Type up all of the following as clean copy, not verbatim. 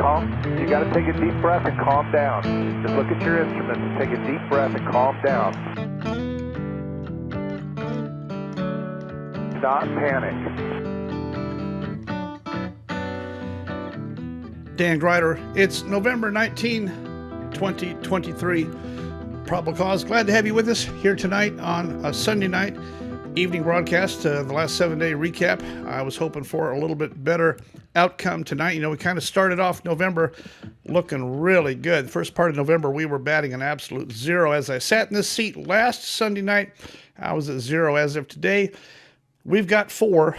calm. You got to take a deep breath and calm down. Just look at your instruments and take a deep breath and calm down. Not panic. Dan Greider. It's November 19, 2023. Probable Cause. Glad to have you with us here tonight on a Sunday night evening broadcast. The last 7-day recap. I was hoping for a little bit better outcome tonight. You know, we kind of started off November looking really good. The first part of November, we were batting an absolute zero. As I sat in this seat last Sunday night, I was at zero. As of today, we've got 4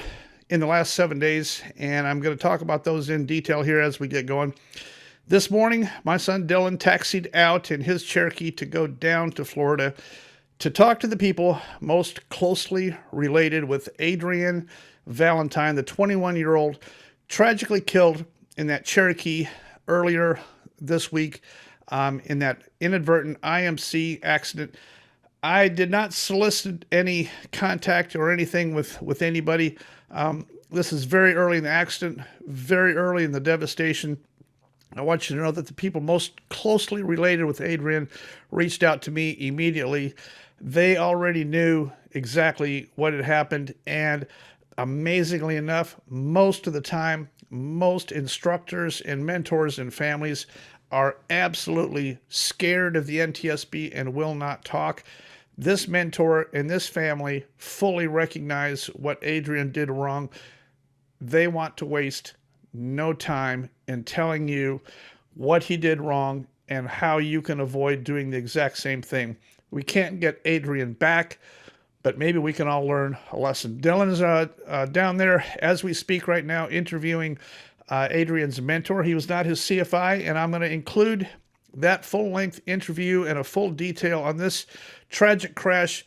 in the last 7 days, and I'm going to talk about those in detail here as we get going. This morning, my son Dylan taxied out in his Cherokee to go down to Florida to talk to the people most closely related with Adrian Valentine, the 21-year-old tragically killed in that Cherokee earlier this week in that inadvertent IMC accident. I did not solicit any contact or anything with anybody. This is very early in the accident, very early in the devastation. I want you to know that the people most closely related with Adrian reached out to me immediately. They already knew exactly what had happened, and amazingly enough, most of the time, most instructors and mentors and families are absolutely scared of the NTSB and will not talk. This mentor and this family fully recognize what Adrian did wrong. They want to waste no time in telling you what he did wrong and how you can avoid doing the exact same thing. We can't get Adrian back, but maybe we can all learn a lesson. Dylan is down there as we speak right now interviewing Adrian's mentor. He was not his CFI, and I'm going to include that full-length interview and a full detail on this tragic crash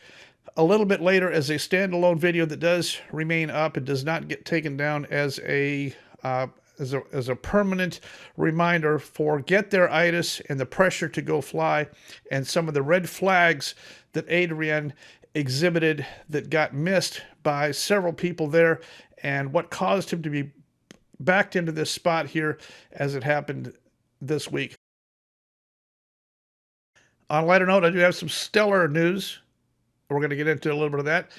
a little bit later as a standalone video that does remain up and does not get taken down as a permanent reminder. Forget their itis and the pressure to go fly and some of the red flags that Adrian exhibited that got missed by several people there and what caused him to be backed into this spot here as it happened this week. On a lighter note, I do have some stellar news. We're going to get into a little bit of that.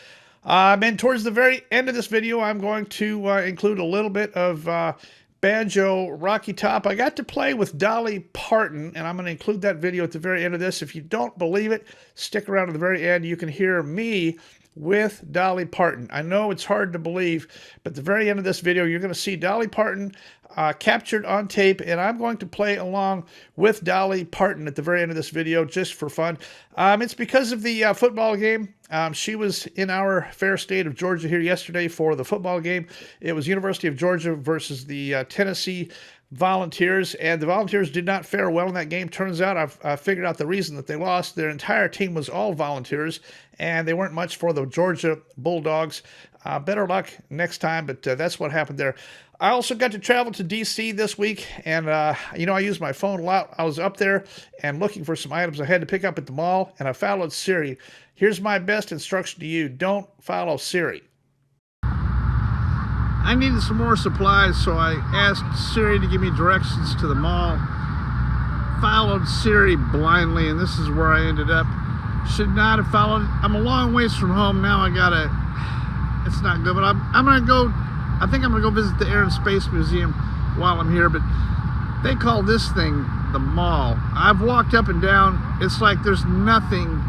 And towards the very end of this video, I'm going to include a little bit of banjo Rocky Top. I got to play with Dolly Parton, and I'm going to include that video at the very end of this. If you don't believe it, stick around to the very end. You can hear me with Dolly Parton. I know it's hard to believe, but at the very end of this video, you're going to see Dolly Parton captured on tape, and I'm going to play along with Dolly Parton at the very end of this video just for fun. It's because of the football game. She was in our fair state of Georgia here yesterday for the football game. It was University of Georgia versus the Tennessee Volunteers, and the Volunteers did not fare well in that game. Turns out I've figured out the reason that they lost. Their entire team was all Volunteers, and they weren't much for the Georgia Bulldogs. Better luck next time, but that's what happened there. I also got to travel to D.C. this week, and, you know, I used my phone a lot. I was up there and looking for some items I had to pick up at the mall, and I followed Siri. Here's my best instruction to you. Don't follow Siri. I needed some more supplies, so I asked Siri to give me directions to the mall. Followed Siri blindly, and this is where I ended up. Should not have followed. I'm a long ways from home now. It's not good, but I'm going to go. I think I'm going to go visit the Air and Space Museum while I'm here, but they call this thing the mall. I've walked up and down. It's like there's nothing.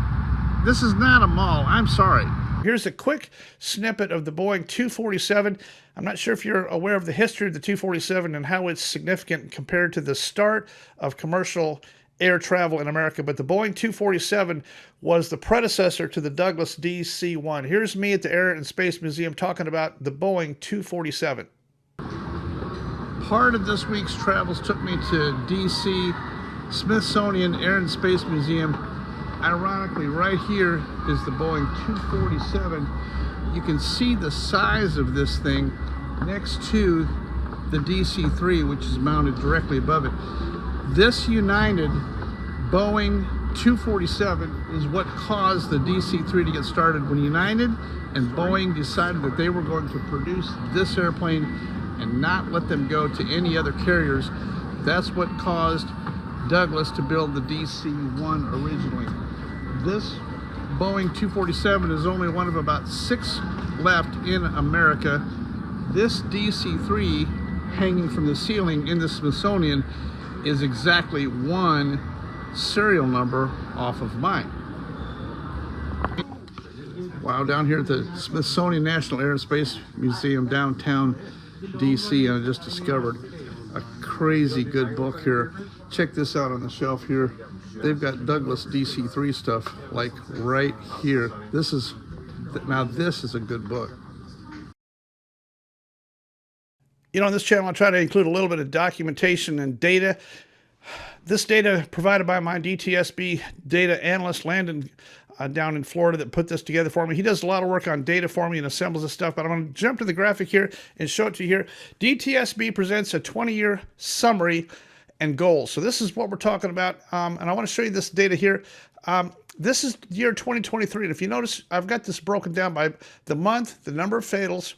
This is not a mall. I'm sorry. Here's a quick snippet of the Boeing 247. I'm not sure if you're aware of the history of the 247 and how it's significant compared to the start of commercial air travel in America, but the Boeing 247 was the predecessor to the Douglas DC-1. Here's me at the Air and Space Museum talking about the Boeing 247. Part of this week's travels took me to DC, Smithsonian Air and Space Museum. Ironically, right here is the Boeing 247. You can see the size of this thing next to the DC-3, which is mounted directly above it. This United Boeing 247 is what caused the DC-3 to get started when United and Boeing decided that they were going to produce this airplane and not let them go to any other carriers. That's what caused Douglas to build the DC-1 originally. This Boeing 247 is only one of about 6 left in America. This DC-3 hanging from the ceiling in the Smithsonian is exactly 1 serial number off of mine. Wow, down here at the Smithsonian National Air and Space Museum, downtown DC, I just discovered a crazy good book here. Check this out on the shelf here. They've got Douglas DC-3 stuff like right here. This is a good book. You know, on this channel, I try to include a little bit of documentation and data. This data provided by my DTSB data analyst, Landon, down in Florida, that put this together for me. He does a lot of work on data for me and assembles this stuff, but I'm going to jump to the graphic here and show it to you here. DTSB presents a 20-year summary and goals. So this is what we're talking about, and I want to show you this data here. This is year 2023, and if you notice, I've got this broken down by the month, the number of fatals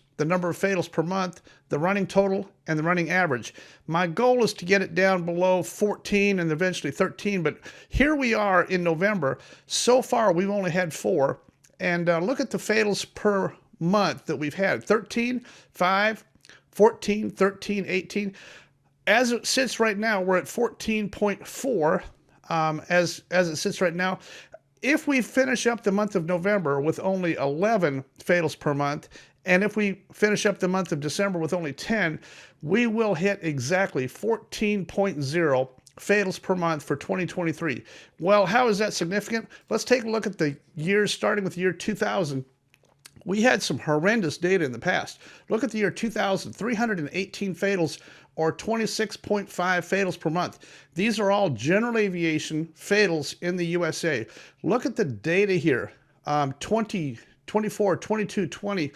per month, the running total, and the running average. My goal is to get it down below 14 and eventually 13, but here we are in November. So far, we've only had 4, and look at the fatals per month that we've had. 13, 5, 14, 13, 18. As it sits right now, we're at 14.4 as it sits right now. If we finish up the month of November with only 11 fatals per month, and if we finish up the month of December with only 10, we will hit exactly 14.0 fatals per month for 2023. Well, how is that significant? Let's take a look at the years starting with the year 2000. We had some horrendous data in the past. Look at the year 2000, 318 fatals, or 26.5 fatals per month. These are all general aviation fatals in the USA. Look at the data here, 20, 24, 22, 20,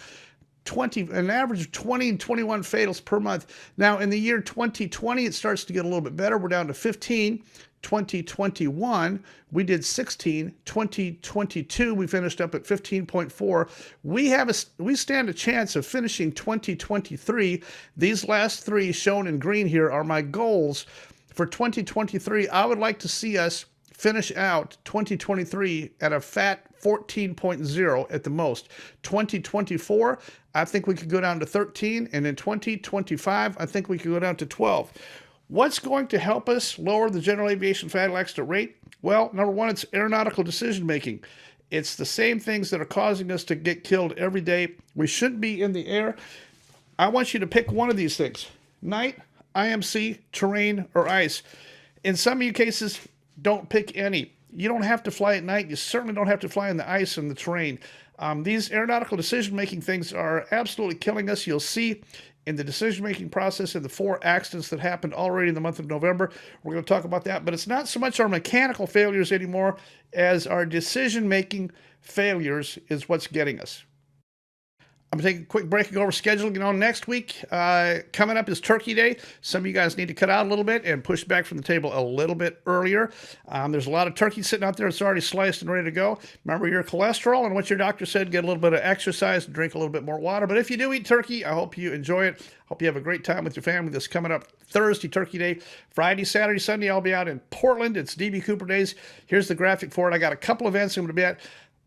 an average of 20 and 21 fatals per month. Now, in the year 2020, it starts to get a little bit better. We're down to 15. 2021, we did 16. 2022, we finished up at 15.4. We stand a chance of finishing 2023. These last 3 shown in green here are my goals for 2023. I would like to see us finish out 2023 at a fat 14.0 at the most. 2024, I think we could go down to 13, and in 2025, I think we could go down to 12. What's going to help us lower the general aviation fatal accident rate? Well, number one, it's aeronautical decision making. It's the same things that are causing us to get killed every day. We shouldn't be in the air. I want you to pick one of these things: night, IMC, terrain, or ice. In some of you cases, don't pick any. You don't have to fly at night. You certainly don't have to fly in the ice and the terrain. These aeronautical decision-making things are absolutely killing us. You'll see in the decision-making process in the 4 accidents that happened already in the month of November. We're going to talk about that, but it's not so much our mechanical failures anymore as our decision-making failures is what's getting us. I'm going to take a quick break and go over scheduling. You know, next week, coming up is Turkey Day. Some of you guys need to cut out a little bit and push back from the table a little bit earlier. There's a lot of turkey sitting out there. It's already sliced and ready to go. Remember your cholesterol and what your doctor said. Get a little bit of exercise and drink a little bit more water. But if you do eat turkey, I hope you enjoy it. Hope you have a great time with your family. This coming up Thursday, Turkey Day. Friday, Saturday, Sunday, I'll be out in Portland. It's DB Cooper Days. Here's the graphic for it. I got a couple events I'm going to be at.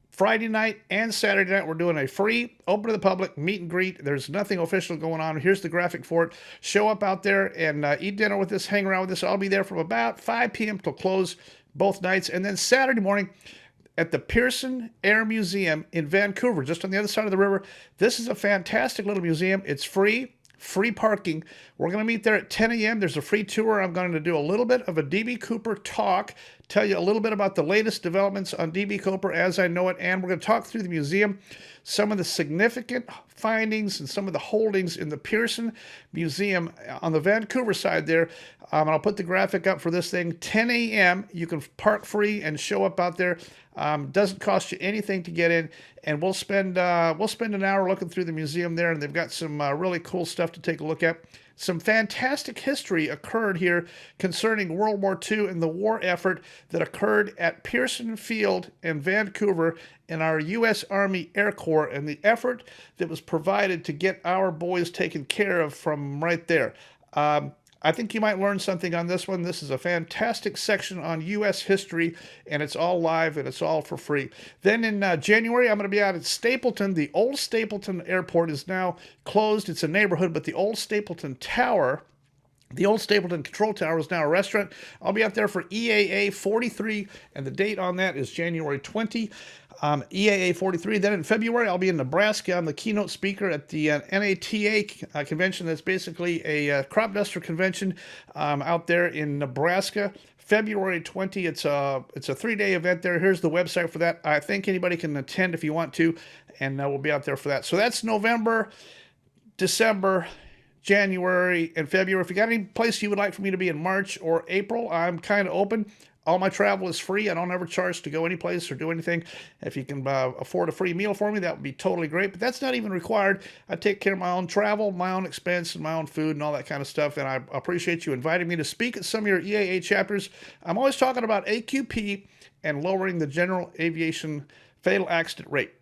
Friday night and Saturday night, we're doing a free, open to the public meet and greet. There's nothing official going on. Here's the graphic for it. Show up out there and eat dinner with us, hang around with us. I'll be there from about 5 p.m. till close both nights. And then Saturday morning at the Pearson Air Museum in Vancouver, just on the other side of the river. This is a fantastic little museum. It's free parking. We're going to meet there at 10 a.m. There's a free tour. I'm going to do a little bit of a DB Cooper talk, tell you a little bit about the latest developments on DB Cooper as I know it, and we're going to talk through the museum, some of the significant findings and some of the holdings in the Pearson Museum on the Vancouver side there. And I'll put the graphic up for this thing. 10 a.m. You can park free and show up out there. Doesn't cost you anything to get in, and we'll spend an hour looking through the museum there, and they've got some really cool stuff to take a look at. Some fantastic history occurred here concerning World War II and the war effort that occurred at Pearson Field in Vancouver in our U.S. Army Air Corps, and the effort that was provided to get our boys taken care of from right there. I think you might learn something on this one. This is a fantastic section on U.S. history, and it's all live and it's all for free. Then in January, I'm going to be out at Stapleton. The old Stapleton Airport is now closed. It's a neighborhood, but the old Stapleton Tower, the old Stapleton Control Tower, is now a restaurant. I'll be out there for EAA 43, and the date on that is January 20. EAA 43. Then in February, I'll be in Nebraska. I'm the keynote speaker at the NATA convention. That's basically a crop duster convention out there in Nebraska. February 20. It's a 3-day event there. Here's the website for that. I think anybody can attend if you want to, and we'll be out there for that. So that's November, December, January, and February. If you got any place you would like for me to be in March or April, I'm kind of open. All my travel is free. I don't ever charge to go any place or do anything. If you can afford a free meal for me, that would be totally great. But that's not even required. I take care of my own travel, my own expense, and my own food and all that kind of stuff. And I appreciate you inviting me to speak at some of your EAA chapters. I'm always talking about AQP and lowering the general aviation fatal accident rate.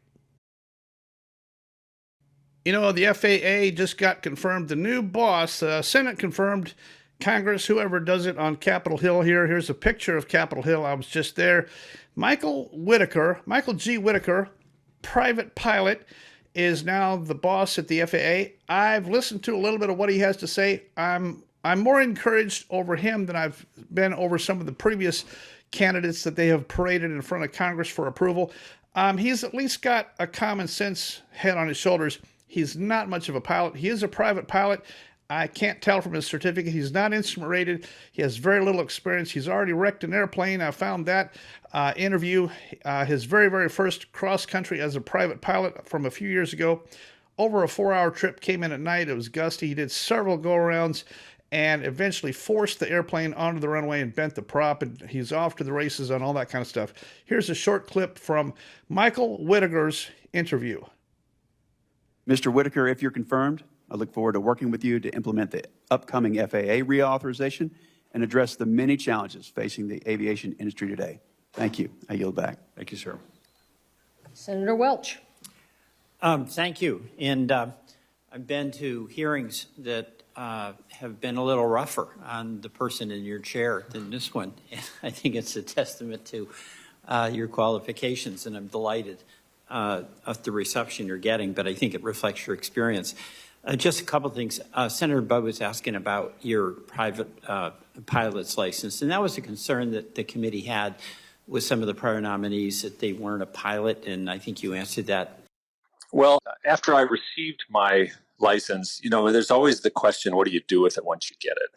You know, the FAA just got confirmed. The new boss, Senate confirmed, Congress, whoever does it on Capitol Hill here. Here's a picture of Capitol Hill. I was just there. Michael G. Whitaker, private pilot, is now the boss at the FAA. I've listened to a little bit of what he has to say. I'm more encouraged over him than I've been over some of the previous candidates that they have paraded in front of Congress for approval. He's at least got a common sense head on his shoulders. He's not much of a pilot. He is a private pilot. I can't tell from his certificate. He's not instrument rated. He has very little experience. He's already wrecked an airplane. I found that interview, his very, very first cross country as a private pilot from a few years ago. Over a 4-hour trip, came in at night. It was gusty. He did several go-arounds and eventually forced the airplane onto the runway and bent the prop, and he's off to the races on all that kind of stuff. Here's a short clip from Michael Whitaker's interview. Mr. Whitaker, if you're confirmed, I look forward to working with you to implement the upcoming FAA reauthorization and address the many challenges facing the aviation industry today. Thank you. I yield back. Thank you, sir. Senator Welch. Thank you. And I've been to hearings that have been a little rougher on the person in your chair than this one. And I think it's a testament to your qualifications, and I'm delighted of the reception you're getting, but I think it reflects your experience. Just a couple of things. Senator Bubb was asking about your private pilot's license, and that was a concern that the committee had with some of the prior nominees, that they weren't a pilot, and I think you answered that. Well, after I received my license, you know, there's always the question, what do you do with it once you get it?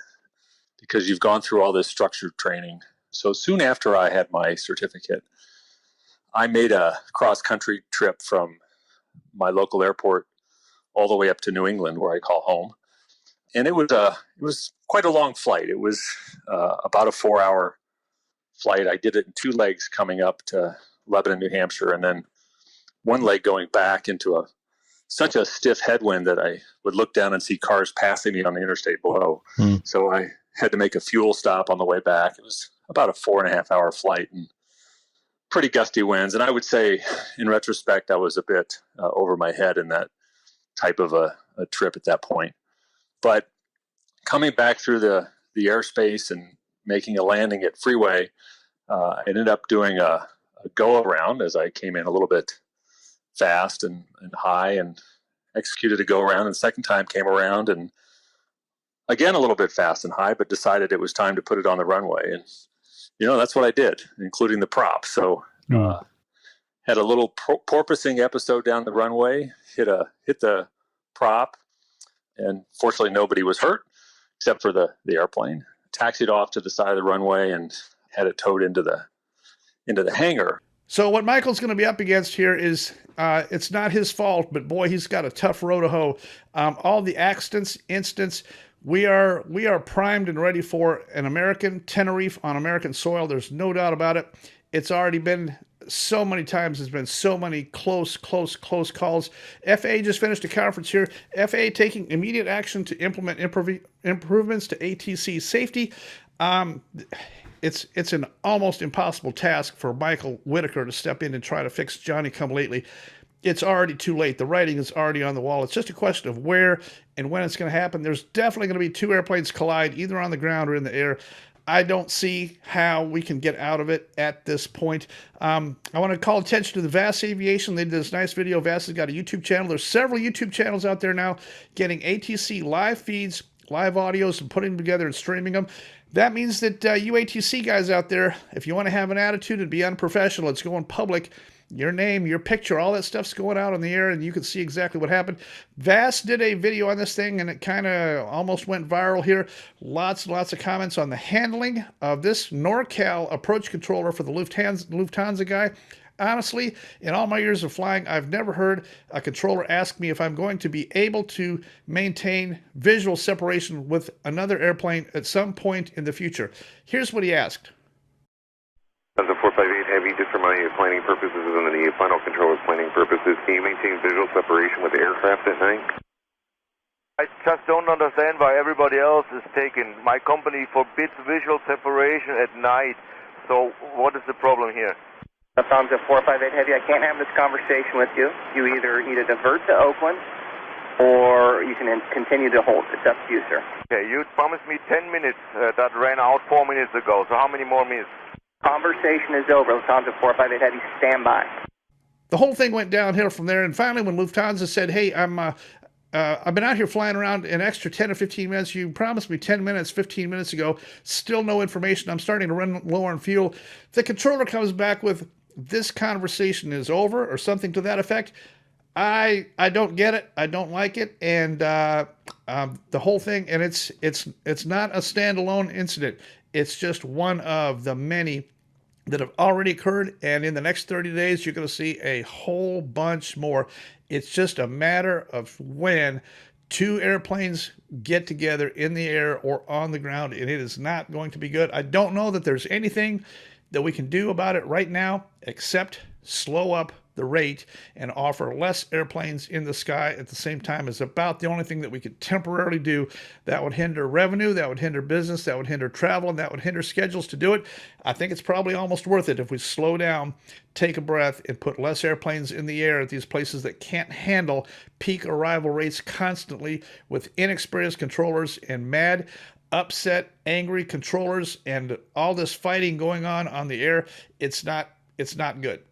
Because you've gone through all this structured training. So soon after I had my certificate, I made a cross-country trip from my local airport all the way up to New England, where I call home. And it was quite a long flight. It was about a 4-hour flight. I did it in 2 legs coming up to Lebanon, New Hampshire, and then 1 leg going back into such a stiff headwind that I would look down and see cars passing me on the interstate below. So I had to make a fuel stop on the way back. It was about a 4.5-hour flight and pretty gusty winds. And I would say, in retrospect, I was a bit over my head in that type of a trip at that point. But coming back through the airspace and making a landing at Freeway, I ended up doing a go-around as I came in a little bit fast and high, and executed a go-around, and second time came around and again a little bit fast and high, but decided it was time to put it on the runway. And you know, that's what I did, including the prop. So had a little porpoising episode down the runway, hit the prop, and fortunately nobody was hurt except for the airplane. Taxied off to the side of the runway and had it towed into the hangar. So what Michael's going to be up against here is, it's not his fault, but boy, he's got a tough row to hoe. All the incidents, we are primed and ready for an American Tenerife on American soil. There's no doubt about it. It's already been so many times. There's been so many close calls. FAA just finished a conference here. FAA taking immediate action to implement improvements to ATC safety. It's an almost impossible task for Michael Whitaker to step in and try to fix Johnny-come-lately. it's already too late. The writing is already on the wall. It's just a question of where and when it's going to happen. There's definitely going to be two airplanes collide, either on the ground or in the air. I don't see how we can get out of it at this point. I want to call attention to the VAS Aviation. They did this nice video. VAS has got a YouTube channel. There's several YouTube channels out there now getting ATC live feeds, live audios, and putting them together and streaming them. That means that you ATC guys out there, if you want to have an attitude and be unprofessional, it's going public. Your name, your picture, all that stuff's going out on the air, and you can see exactly what happened. VAS did a video on this thing, and it kind of almost went viral here. Lots and lots of comments on the handling of this NorCal approach controller for the Lufthansa guy. Honestly, in all my years of flying, I've never heard a controller ask me if I'm going to be able to maintain visual separation with another airplane at some point in the future. Here's what he asked. As a 458 Heavy, just for my planning purposes and the final controller's planning purposes, can you maintain visual separation with the aircraft at night? I just don't understand why everybody else is taking. My company forbids visual separation at night. So what is the problem here? Tom's at 458 Heavy. I can't have this conversation with you. You either need to divert to Oakland or you can continue to hold. It's up to you, sir. Okay, you promised me 10 minutes. That ran out 4 minutes ago. So how many more minutes? Conversation is over. Lufthansa 458 Heavy, stand by. The whole thing went downhill from there, and finally when Lufthansa said, hey, I've been out here flying around an extra 10 or 15 minutes. You promised me 10 minutes, 15 minutes ago. Still no information. I'm starting to run low on fuel. The controller comes back with, this conversation is over, or something to that effect. I don't get it. I don't like it. And the whole thing, and it's not a standalone incident. It's just one of the many that have already occurred, and in the next 30 days, you're going to see a whole bunch more. It's just a matter of when two airplanes get together in the air or on the ground, and it is not going to be good. I don't know that there's anything that we can do about it right now except slow up the rate and offer less airplanes in the sky at the same time is about the only thing that we could temporarily do. That would hinder revenue, that would hinder business, that would hinder travel, and that would hinder schedules to do it. I think it's probably almost worth it if we slow down, take a breath, and put less airplanes in the air at these places that can't handle peak arrival rates constantly with inexperienced controllers and mad, upset, angry controllers and all this fighting going on the air. It's not good.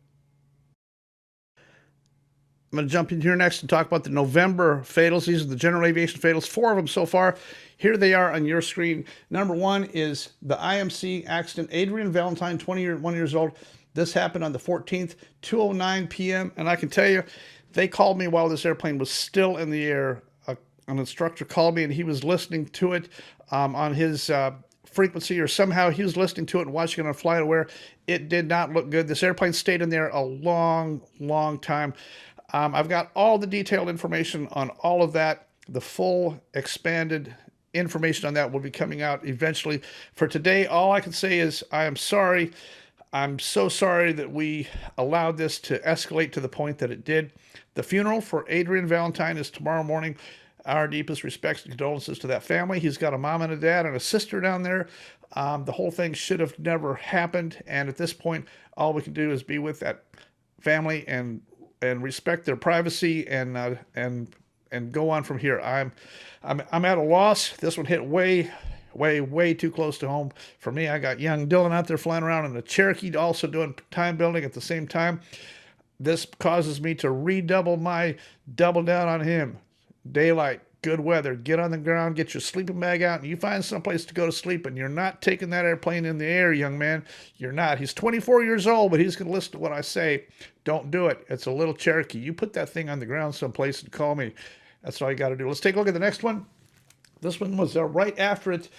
I'm going to jump in here next and talk about the November fatals. These are the general aviation fatals, 4 of them so far. Here they are on your screen. Number 1 is the IMC accident. Adrian Valentine, 21 years old. This happened on the 14th, 2:09 p.m. And I can tell you, they called me while this airplane was still in the air. An instructor called me and he was listening to it on his frequency, or somehow he was listening to it and watching it on FlightAware. It did not look good. This airplane stayed in there a long, long time. I've got all the detailed information on all of that. The full expanded information on that will be coming out eventually. For today, all I can say is I am sorry. I'm so sorry that we allowed this to escalate to the point that it did. The funeral for Adrian Valentine is tomorrow morning. Our deepest respects and condolences to that family. He's got a mom and a dad and a sister down there. The whole thing should have never happened. And at this point, all we can do is be with that family and respect their privacy and go on from here. I'm at a loss. This one hit way too close to home for me. I got young Dylan out there flying around in a Cherokee, also doing time building at the same time. This causes me to redouble my double down on him. Daylight, good weather, get on the ground, get your sleeping bag out, and you find someplace to go to sleep, and you're not taking that airplane in the air, young man. You're not. He's 24 years old, but he's going to listen to what I say. Don't do it. It's a little Cherokee. You put that thing on the ground someplace and call me. That's all you got to do. Let's take a look at the next one. This one was right after it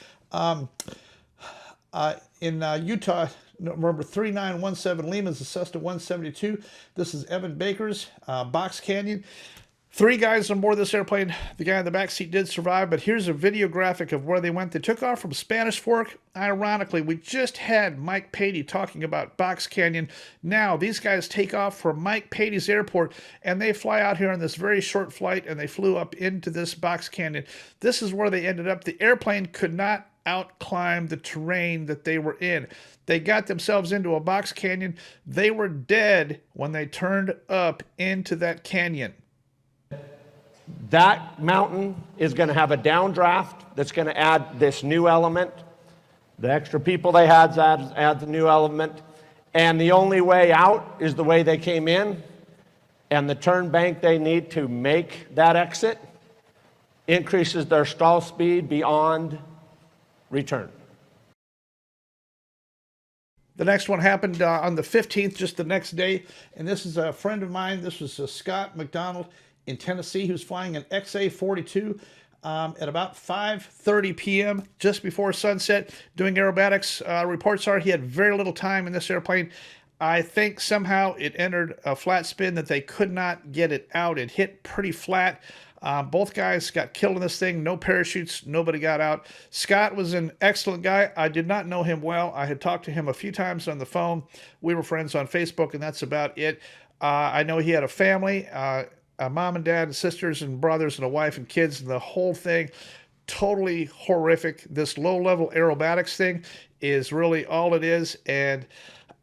in Utah. Number 3917 Lehman's, the Cessna 172. This is Evan Baker's Box Canyon. 3 guys on board this airplane. The guy in the back seat did survive, but here's a video graphic of where they went. They took off from Spanish Fork. Ironically, we just had Mike Patey talking about Box Canyon. Now, these guys take off from Mike Patey's airport, and they fly out here on this very short flight, and they flew up into this Box Canyon. This is where they ended up. The airplane could not outclimb the terrain that they were in. They got themselves into a box canyon. They were dead when they turned up into that canyon. That mountain is going to have a downdraft that's going to add this new element. The extra people they had add the new element. And the only way out is the way they came in. And the turn bank they need to make that exit increases their stall speed beyond return. The next one happened on the 15th, just the next day. And this is a friend of mine. This was Scott McDonald in Tennessee. He was flying an XA-42 at about 5:30 p.m., just before sunset, doing aerobatics. Reports are he had very little time in this airplane. I think somehow it entered a flat spin that they could not get it out. It hit pretty flat. Both guys got killed in this thing. No parachutes. Nobody got out. Scott was an excellent guy. I did not know him well. I had talked to him a few times on the phone. We were friends on Facebook, and that's about it. I know he had a family, a mom and dad and sisters and brothers and a wife and kids, and the whole thing totally horrific. This low-level aerobatics thing is really all it is, and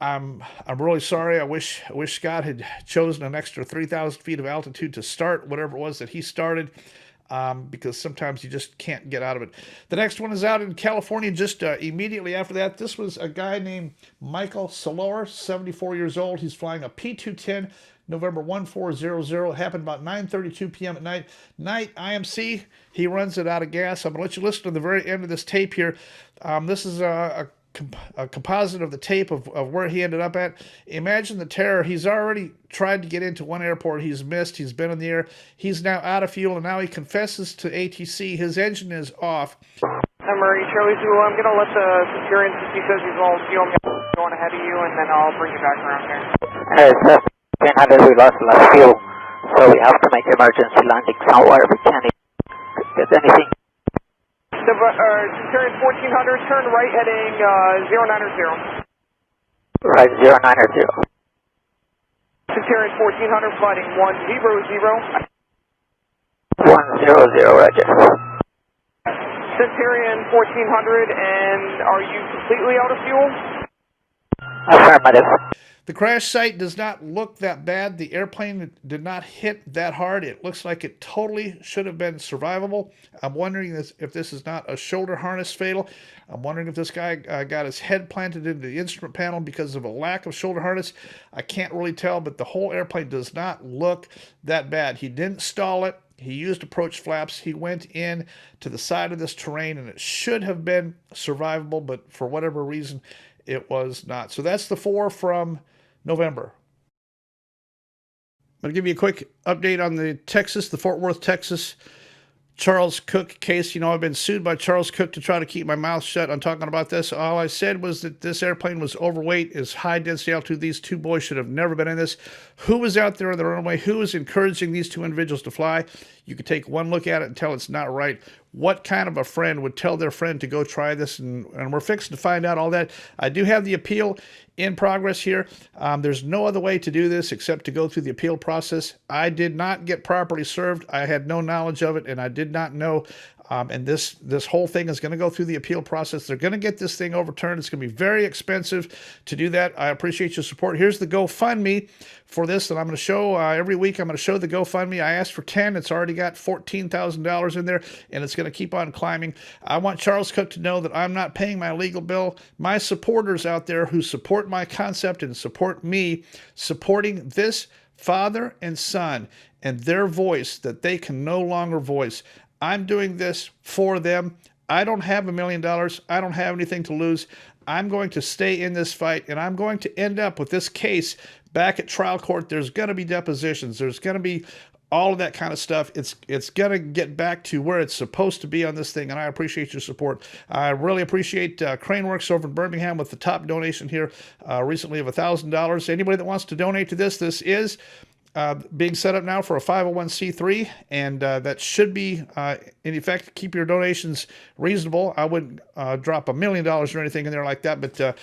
I'm really sorry. I wish Scott had chosen an extra 3,000 feet of altitude to start whatever it was that he started, because sometimes you just can't get out of it. The next one is out in California just immediately after that. This was a guy named Michael Salor, 74 years old. He's flying a P-210, November 1400. It happened about 9:32 p.m. at night. Night IMC. He runs it out of gas. I'm going to let you listen to the very end of this tape here. This is a composite of the tape of where he ended up at. Imagine the terror. He's already tried to get into one airport. He's missed. He's been in the air. He's now out of fuel, and now he confesses to ATC. His engine is off. Murray, Charlie Zulu, I'm going to let the Centurion, since he says he's low on fuel, I'm going ahead of you, and then I'll bring you back around here. We lost a lot of fuel, so we have to make emergency landing somewhere. We can't get anything. Centurion 1400, turn right heading 090. Right, 090. Centurion 1400, flighting 100. 100, roger. Centurion 1400, and are you completely out of fuel? Affirmative. The crash site does not look that bad. The airplane did not hit that hard. It looks like it totally should have been survivable. I'm wondering if this is not a shoulder harness fatal. I'm wondering if this guy got his head planted into the instrument panel because of a lack of shoulder harness. I can't really tell, but the whole airplane does not look that bad. He didn't stall it. He used approach flaps. He went in to the side of this terrain, and it should have been survivable, but for whatever reason, it was not. So that's the 4 from November. I'm going to give you a quick update on the Fort Worth, Texas Charles Cook case. You know, I've been sued by Charles Cook to try to keep my mouth shut on talking about this. All I said was that this airplane was overweight, is high density altitude. These two boys should have never been in this. Who was out there on the runway? Who was encouraging these two individuals to fly? You could take one look at it and tell it's not right. What kind of a friend would tell their friend to go try this? And we're fixing to find out all that. I do have the appeal in progress here. There's no other way to do this except to go through the appeal process. I did not get properly served. I had no knowledge of it, and I did not know. And this whole thing is going to go through the appeal process. They're going to get this thing overturned. It's going to be very expensive to do that. I appreciate your support. Here's the GoFundMe for this that I'm going to show every week. I'm going to show the GoFundMe. I asked for 10. It's already got $14,000 in there, and it's going to keep on climbing. I want Charles Cook to know that I'm not paying my legal bill. My supporters out there who support my concept and support me, supporting this father and son and their voice that they can no longer voice. I'm doing this for them. I don't have $1 million. I don't have anything to lose. I'm going to stay in this fight, and I'm going to end up with this case back at trial court. There's going to be depositions. There's going to be all of that kind of stuff. It's going to get back to where it's supposed to be on this thing, and I appreciate your support. I really appreciate Craneworks over in Birmingham with the top donation here recently of $1,000. Anybody that wants to donate to this is being set up now for a 501c3, and that should be, in effect, keep your donations reasonable. I wouldn't drop $1 million or anything in there like that, but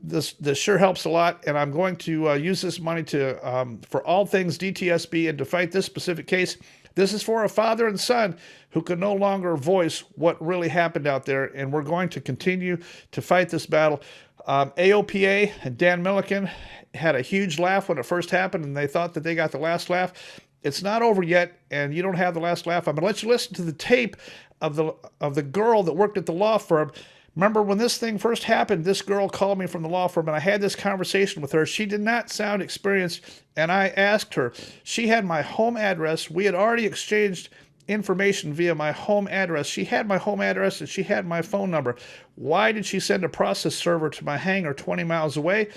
this sure helps a lot, and I'm going to use this money to for all things DTSB and to fight this specific case. This is for a father and son who can no longer voice what really happened out there, and we're going to continue to fight this battle. AOPA and Dan Milliken had a huge laugh when it first happened, and they thought that they got the last laugh. It's not over yet, and you don't have the last laugh. I'm going to let you listen to the tape of the girl that worked at the law firm. Remember when this thing first happened, this girl called me from the law firm, and I had this conversation with her. She did not sound experienced, and I asked her. She had my home address. We had already exchanged information via my home address. She had my home address, and she had my phone number. Why did she send a process server to my hangar 20 miles away?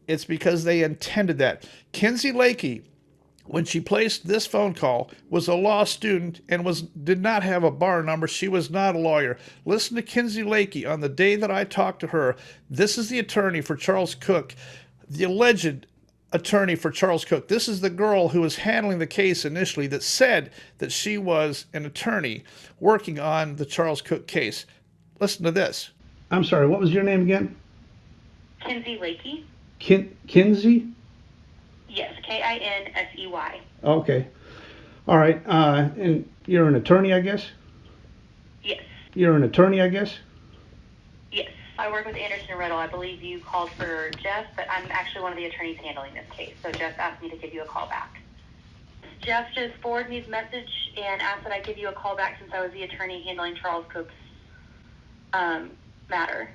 It's because they intended that. Kinsey Lakey, when she placed this phone call, was a law student and did not have a bar number. She was not a lawyer. Listen to Kinsey Lakey on the day that I talked to her. This is the attorney for Charles Cook, the alleged attorney for Charles Cook. This is the girl who was handling the case initially that said that she was an attorney working on the Charles Cook case. Listen to this. I'm sorry, what was your name again? Kinsey Lakey. Kinsey? Yes, Kinsey. Okay. All right. And you're an attorney, I guess? Yes. You're an attorney, I guess? Yes. I work with Anderson and Riddle. I believe you called for Jeff, but I'm actually one of the attorneys handling this case. So Jeff asked me to give you a call back. Jeff just forwarded me his message and asked that I give you a call back since I was the attorney handling Charles Cook's matter.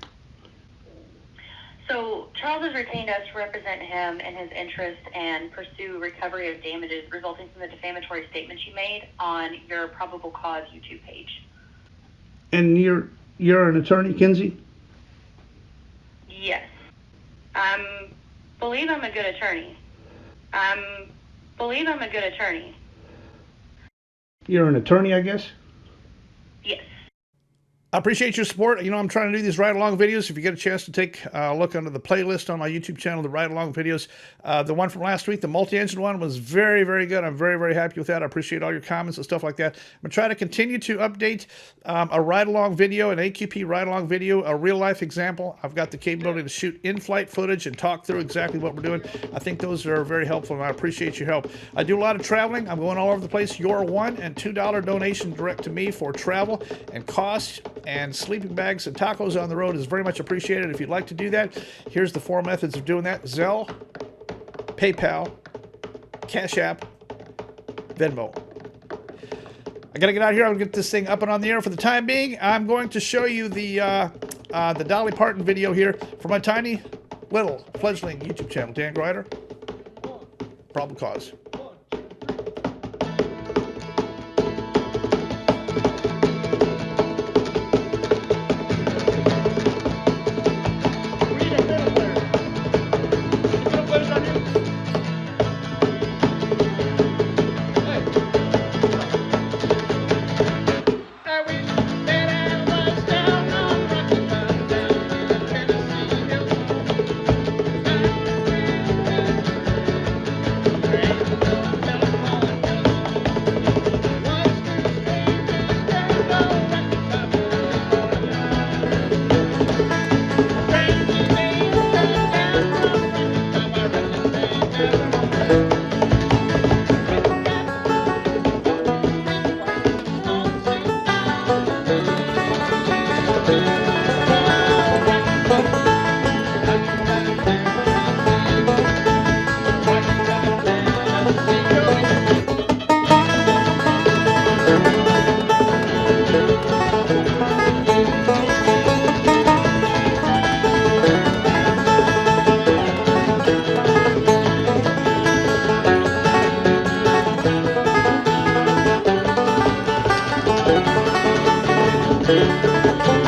So Charles has retained us to represent him in his interest and pursue recovery of damages resulting from the defamatory statements you made on your probable cause YouTube page. And you're an attorney, Kinsey? Yes. I believe I'm a good attorney. You're an attorney, I guess? Yes. I appreciate your support. You know, I'm trying to do these ride-along videos. If you get a chance to take a look under the playlist on my YouTube channel, the ride-along videos, the one from last week, the multi-engine one, was very, very good. I'm very, very happy with that. I appreciate all your comments and stuff like that. I'm going to try to continue to update a ride-along video, an AQP ride-along video, a real-life example. I've got the capability to shoot in-flight footage and talk through exactly what we're doing. I think those are very helpful, and I appreciate your help. I do a lot of traveling. I'm going all over the place. Your $1 and $2 donation direct to me for travel and costs and sleeping bags and tacos on the road is very much appreciated. If you'd like to do that, here's the 4 methods of doing that: Zelle, PayPal, Cash App, Venmo. I gotta get out of here. I'm gonna get this thing up and on the air. For the time being, I'm going to show you the Dolly Parton video here for my tiny little fledgling YouTube channel. Dan Grider, Probable Cause. Thank you.